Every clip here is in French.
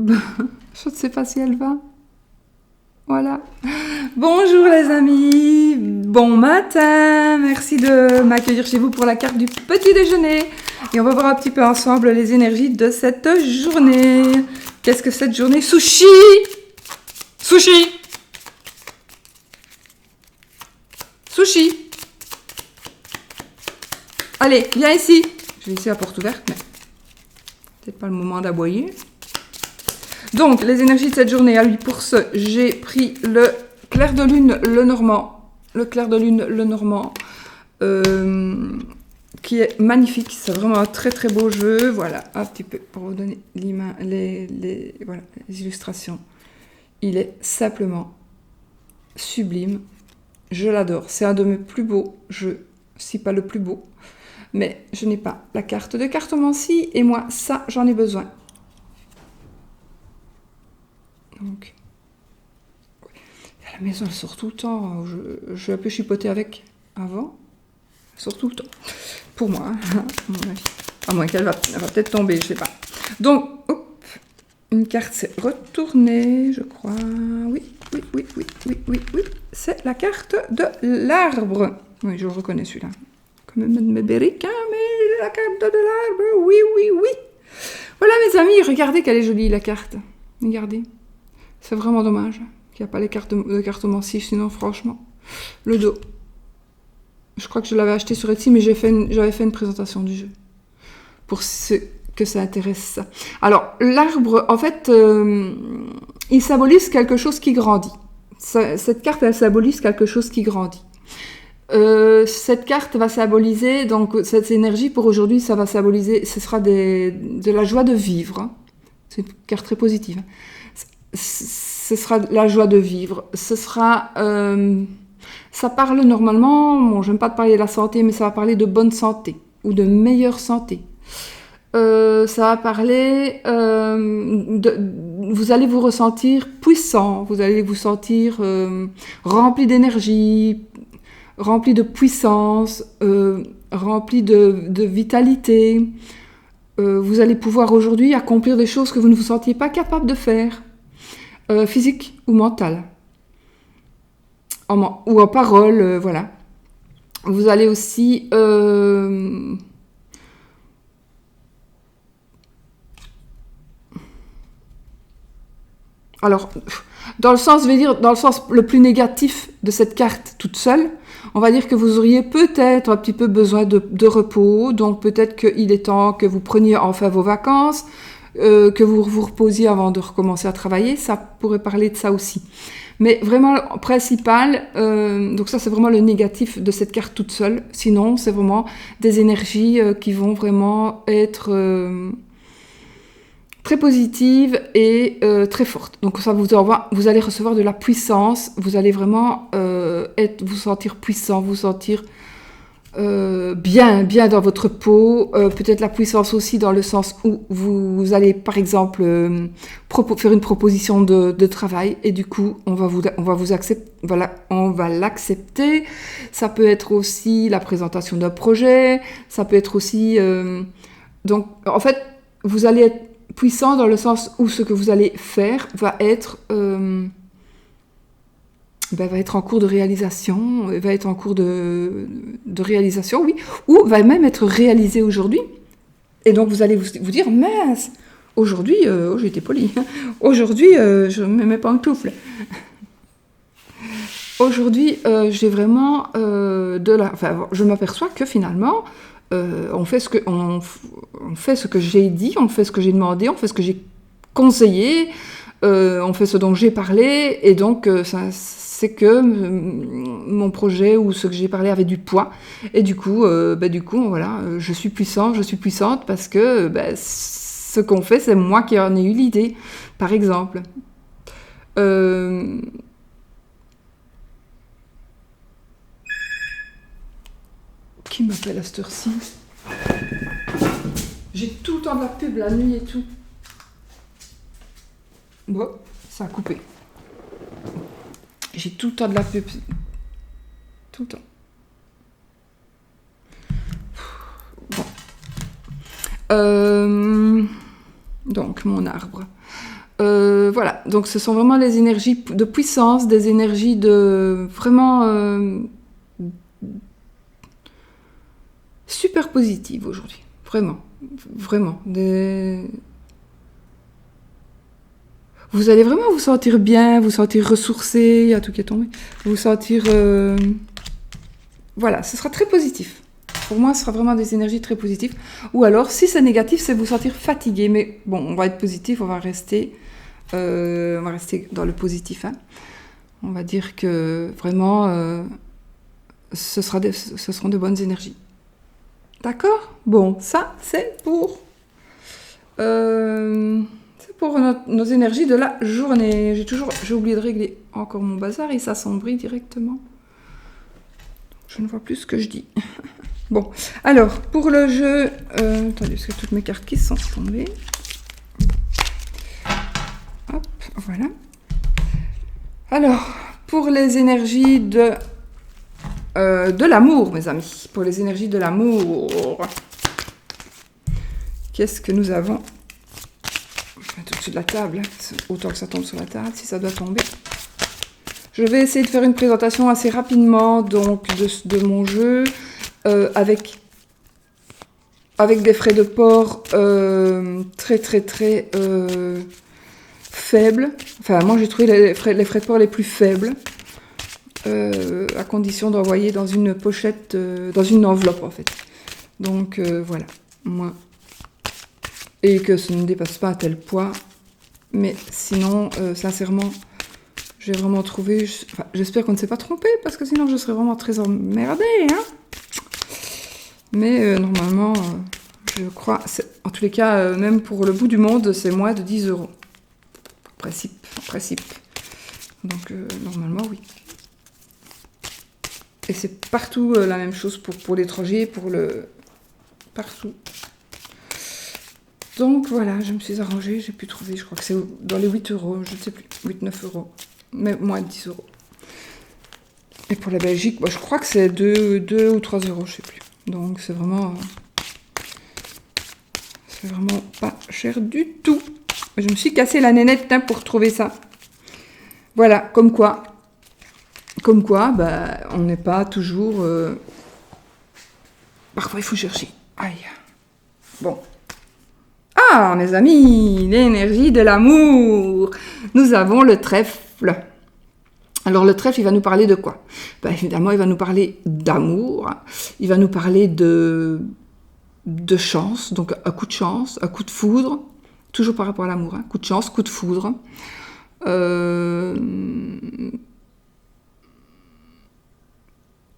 Je ne sais pas si elle va. Voilà. Bonjour les amis, bon matin, merci de m'accueillir chez vous pour la carte du petit déjeuner. Et on va voir un petit peu ensemble les énergies de cette journée. Qu'est-ce que cette journée? Sushi! Sushi! Sushi! Allez, viens ici. Je vais laisser la porte ouverte, mais peut-être pas le moment d'aboyer. Donc, les énergies de cette journée, à lui pour ce, j'ai pris le clair de lune, le normand. Le clair de lune, le normand, qui est magnifique. C'est vraiment un très très beau jeu. Voilà, un petit peu pour vous donner voilà, les illustrations. Il est simplement sublime. Je l'adore. C'est un de mes plus beaux jeux, si pas le plus beau. Mais je n'ai pas la carte de cartomancie et moi, ça, j'en ai besoin. Donc, à la maison, elle sort tout le temps. Je suis un peu chipotée avec avant. Elle sort tout le temps. Pour moi, hein, à mon avis. À moins qu'elle va peut-être tomber, je sais pas. Donc, hop, une carte s'est retournée, je crois. Oui. C'est la carte de l'arbre. Oui, je reconnais celui-là. Comme mes bériques, hein, mais la carte de l'arbre. Oui. Voilà, mes amis, regardez qu'elle est jolie, la carte. Regardez. C'est vraiment dommage qu'il n'y a pas les cartes de cartomancie, sinon franchement, le dos. Je crois que je l'avais acheté sur Etsy, mais j'avais fait une présentation du jeu. Pour ceux que ça intéresse. Alors, l'arbre, en fait, il symbolise quelque chose qui grandit. Cette carte, elle symbolise quelque chose qui grandit. Cette carte va symboliser, donc cette énergie pour aujourd'hui, ça va symboliser, ce sera de la joie de vivre. Hein. C'est une carte très positive. Ce sera la joie de vivre. Ce sera... ça parle normalement... Bon, je n'aime pas te parler de la santé, mais ça va parler de bonne santé. Ou de meilleure santé. Ça va parler... vous allez vous ressentir puissant. Vous allez vous sentir rempli d'énergie, rempli de puissance, rempli de vitalité. Vous allez pouvoir aujourd'hui accomplir des choses que vous ne vous sentiez pas capable de faire. Physique ou mentale, ou en parole, voilà. Vous allez aussi alors, dans le sens le plus négatif de cette carte toute seule, on va dire que vous auriez peut-être un petit peu besoin de repos, donc peut-être qu'il est temps que vous preniez enfin vos vacances, que vous vous reposiez avant de recommencer à travailler, ça pourrait parler de ça aussi. Mais vraiment, principal, donc ça c'est vraiment le négatif de cette carte toute seule. Sinon, c'est vraiment des énergies qui vont vraiment être très positives et très fortes. Donc ça vous allez recevoir de la puissance, vous allez vraiment vous sentir puissant, vous sentir... bien dans votre peau, peut-être la puissance aussi dans le sens où vous allez par exemple faire une proposition de travail et du coup on va vous accepter, voilà, on va l'accepter. Ça peut être aussi la présentation d'un projet, ça peut être aussi donc en fait vous allez être puissant dans le sens où ce que vous allez faire va être en cours de réalisation, va être en cours de réalisation, oui, ou va même être réalisé aujourd'hui. Et donc, vous allez vous dire, mince, aujourd'hui, j'ai été polie, aujourd'hui, je ne me mets pas en toufle. Aujourd'hui, j'ai vraiment je m'aperçois que finalement, on fait ce que j'ai dit, on fait ce que j'ai demandé, on fait ce que j'ai conseillé, on fait ce dont j'ai parlé, et donc, c'est que mon projet ou ce que j'ai parlé avait du poids et du coup voilà, je suis puissante parce que ce qu'on fait c'est moi qui en ai eu l'idée par exemple. Qui m'appelle à cette heure-ci? J'ai tout le temps de la pub la nuit et tout. Bon, ça a coupé. J'ai tout le temps de la pub. Tout le temps. Bon. Donc, mon arbre. Voilà, donc ce sont vraiment les énergies de puissance, des énergies de vraiment super positives aujourd'hui. Vraiment, vraiment. Vous allez vraiment vous sentir bien, vous sentir ressourcé, il y a tout qui est tombé, vous sentir... Voilà, ce sera très positif. Pour moi, ce sera vraiment des énergies très positives. Ou alors, si c'est négatif, c'est vous sentir fatigué. Mais bon, on va être positif, on va rester dans le positif. Hein. On va dire que vraiment, ce seront de bonnes énergies. D'accord ? Bon, ça, c'est pour nos énergies de la journée. J'ai oublié de régler encore mon bazar, il s'assombrit directement. Je ne vois plus ce que je dis. Bon, alors, pour le jeu... attendez, parce que toutes mes cartes qui sont tombées. Hop, voilà. Alors, pour les énergies de l'amour, mes amis. Pour les énergies de l'amour. Qu'est-ce que nous avons? Je vais tout dessus de la table. Autant que ça tombe sur la table, si ça doit tomber. Je vais essayer de faire une présentation assez rapidement donc, de mon jeu. Avec des frais de port très faibles. Enfin, moi j'ai trouvé les frais de port les plus faibles, à condition d'envoyer dans une pochette, dans une enveloppe en fait. Donc voilà, moi. Et que ça ne dépasse pas un tel poids. Mais sinon, sincèrement, j'ai vraiment trouvé... j'espère qu'on ne s'est pas trompé, parce que sinon je serais vraiment très emmerdée, hein. Mais normalement, je crois, en tous les cas, même pour le bout du monde, c'est moins de 10 €. En principe. Donc, normalement, oui. Et c'est partout la même chose pour l'étranger, partout. Donc, voilà, je me suis arrangée, j'ai pu trouver, je crois que c'est dans les 8 €, je ne sais plus, 8-9 €. Mais moins de 10 €. Et pour la Belgique, je crois que c'est 2 ou 3 €, je ne sais plus. Donc c'est vraiment pas cher du tout. Je me suis cassé la nénette pour trouver ça. Voilà, comme quoi, on n'est pas toujours... Parfois il faut chercher. Aïe. Bon. Ah, mes amis, l'énergie de l'amour. Nous avons le trèfle. Alors le trèfle, il va nous parler de quoi? Évidemment, il va nous parler d'amour, il va nous parler de chance, donc un coup de chance, un coup de foudre, toujours par rapport à l'amour, hein, coup de chance, coup de foudre.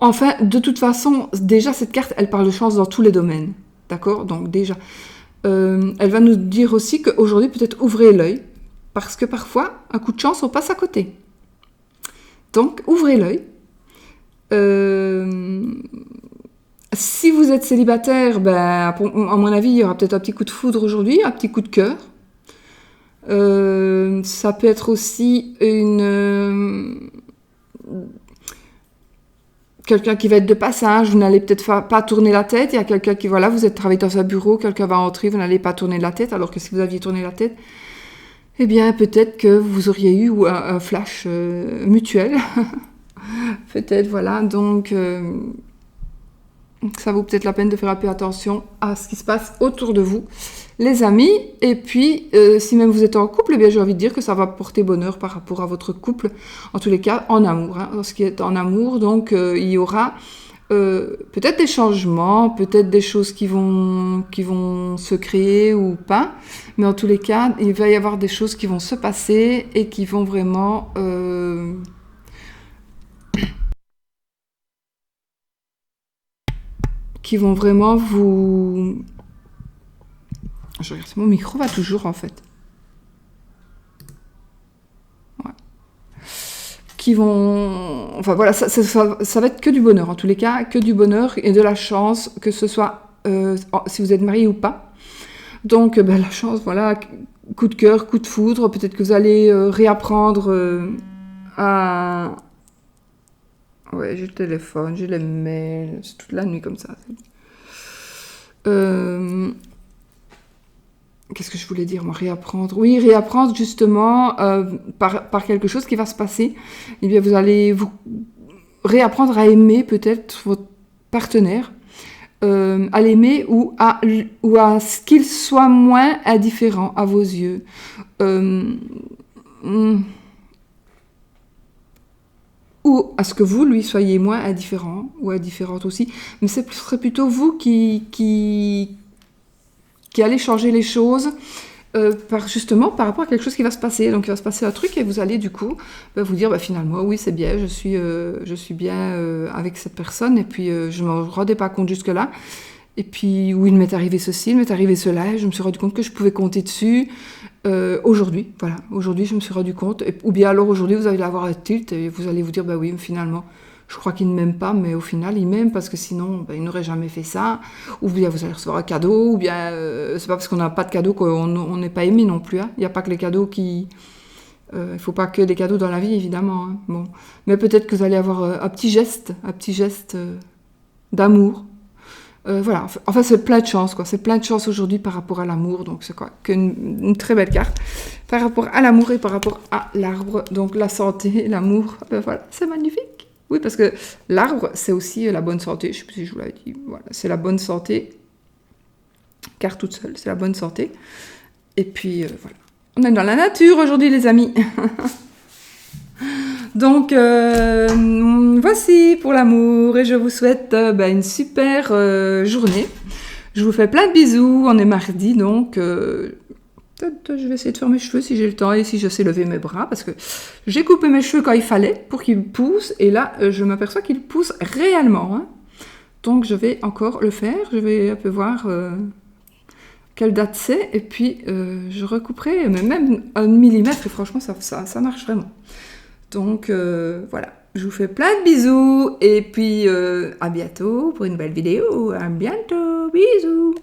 Enfin, de toute façon, déjà cette carte, elle parle de chance dans tous les domaines, d'accord? Donc déjà, elle va nous dire aussi qu'aujourd'hui, peut-être ouvrez l'œil, parce que parfois, un coup de chance, on passe à côté. Donc, ouvrez l'œil. Si vous êtes célibataire, à mon avis, il y aura peut-être un petit coup de foudre aujourd'hui, un petit coup de cœur. Ça peut être aussi quelqu'un qui va être de passage, vous n'allez peut-être pas tourner la tête. Il y a quelqu'un qui, voilà, vous êtes travaillé dans un bureau, quelqu'un va entrer, vous n'allez pas tourner la tête, alors que si vous aviez tourné la tête, eh bien, peut-être que vous auriez eu un flash mutuel. Peut-être, voilà. Donc, ça vaut peut-être la peine de faire un peu attention à ce qui se passe autour de vous, les amis. Et puis, si même vous êtes en couple, eh bien, j'ai envie de dire que ça va porter bonheur par rapport à votre couple. En tous les cas, en amour. Hein, ce qui est en amour, donc, il y aura peut-être des changements, peut-être des choses qui vont se créer ou pas, mais en tous les cas, il va y avoir des choses qui vont se passer et qui vont vraiment vous... Je regarde, mon micro va toujours en fait. Ouais. Qui vont... Enfin voilà, ça va être que du bonheur, en tous les cas, que du bonheur et de la chance, que ce soit si vous êtes marié ou pas. Donc la chance, voilà, coup de cœur, coup de foudre, peut-être que vous allez réapprendre à... Ouais, j'ai le téléphone, j'ai les mails, c'est toute la nuit comme ça. Qu'est-ce qu'est-ce que je voulais dire, moi, réapprendre? Oui, réapprendre justement par quelque chose qui va se passer. Eh bien, vous allez vous réapprendre à aimer peut-être votre partenaire, à l'aimer ou à ce qu'il soit moins indifférent à vos yeux. Ou à ce que vous, lui, soyez moins indifférent ou indifférente aussi. Mais ce serait plutôt vous qui allez changer les choses justement par rapport à quelque chose qui va se passer. Donc il va se passer un truc et vous allez du coup vous dire finalement oui c'est bien, je suis bien avec cette personne et puis je ne me rendais pas compte jusque-là. Et puis oui, il m'est arrivé ceci, il m'est arrivé cela et je me suis rendu compte que je pouvais compter dessus. Aujourd'hui, voilà, aujourd'hui je me suis rendu compte, ou bien alors aujourd'hui vous allez avoir un tilt et vous allez vous dire oui finalement je crois qu'il ne m'aime pas, mais au final il m'aime parce que sinon il n'aurait jamais fait ça, ou bien vous allez recevoir un cadeau, ou bien c'est pas parce qu'on n'a pas de cadeau qu'on n'est pas aimé non plus, hein. Il n'y a pas que les cadeaux qui... il faut pas que des cadeaux dans la vie évidemment, hein. Bon. Mais peut-être que vous allez avoir un petit geste d'amour. Voilà, enfin c'est plein de chance, quoi. C'est plein de chance aujourd'hui par rapport à l'amour, donc c'est quoi qu'une très belle carte par rapport à l'amour et par rapport à l'arbre, donc la santé, l'amour, voilà, c'est magnifique. Oui, parce que l'arbre, c'est aussi la bonne santé, je sais pas si je vous l'avais dit, voilà, c'est la bonne santé, carte toute seule, c'est la bonne santé, et puis voilà. On est dans la nature aujourd'hui les amis. Donc, voici pour l'amour et je vous souhaite une super journée. Je vous fais plein de bisous. On est mardi, donc je vais essayer de faire mes cheveux si j'ai le temps et si je sais lever mes bras parce que j'ai coupé mes cheveux quand il fallait pour qu'ils poussent et là, je m'aperçois qu'ils poussent réellement. Hein. Donc, je vais encore le faire. Je vais un peu voir quelle date c'est et puis je recouperai même 1 millimètre et franchement, ça marche vraiment. Donc voilà, je vous fais plein de bisous et puis à bientôt pour une nouvelle vidéo. À bientôt, bisous.